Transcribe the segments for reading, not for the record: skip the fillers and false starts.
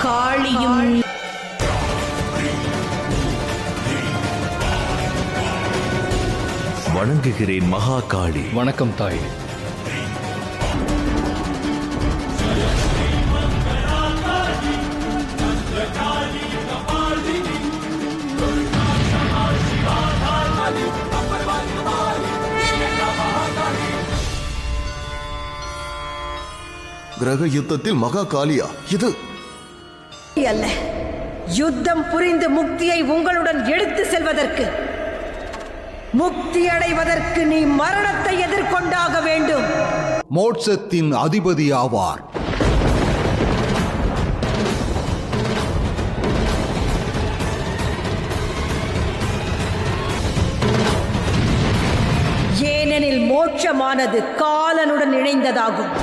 காளியும் வணங்குகிறேன் மகாகாளி. வணக்கம் தாய். கிரக யுத்தத்தில் மகாகாளியா? இது அல்ல, யுத்தம் புரிந்து முக்தியை உங்களுடன் எடுத்து செல்வதற்கு, முக்தி அடைவதற்கு நீ மரணத்தை எதிர்கொண்டாக வேண்டும். மோட்சத்தின் அதிபதி ஆவார். ஏனெனில் மோட்சமானது காலனுடன் இணைந்ததாகும்.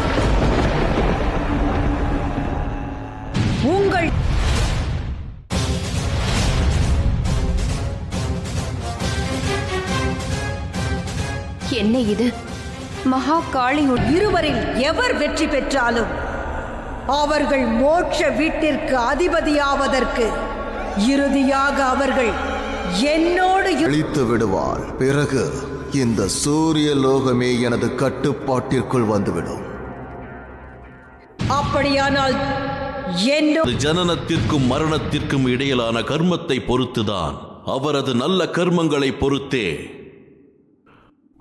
உங்கள் என்ன இது? மகாகாளி இருவரில் எவர் வெற்றி பெற்றாலும் அவர்கள் மோட்ச வீட்டிற்கு அதிபதியாவதற்கு இறுதியாக அவர்கள் என்னோடு அழித்து விடுவாள். பிறகு இந்த சூரிய லோகமே எனது கட்டுப்பாட்டிற்குள் வந்துவிடும். அப்படியானால் ஜனனத்திற்கும் மரணத்திற்கும் இடையிலான கர்மத்தை பொறுத்துதான், அவரது நல்ல கர்மங்களை பொறுத்தே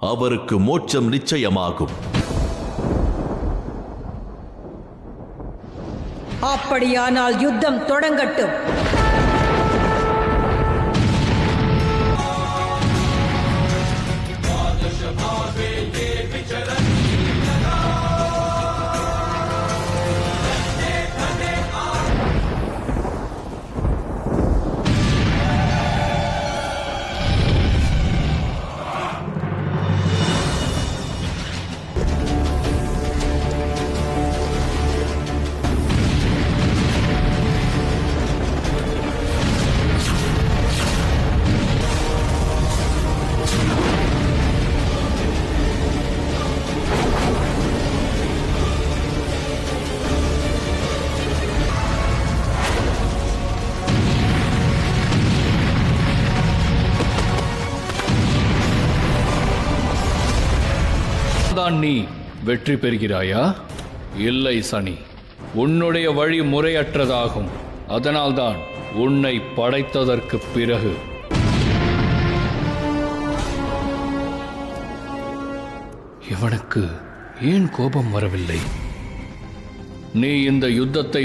அவருக்கு மோட்சம் நிச்சயமாகும். அப்படியானால் யுத்தம் தொடங்கட்டும். நீ வெற்றி பெறுகிறாயா? இல்லை சனி, உன்னுடைய வழி முறையற்றதாகும். அதனால்தான் உன்னை படைத்ததற்கு பிறகு இவனுக்கு ஏன் கோபம் வரவில்லை? நீ இந்த யுத்தத்தை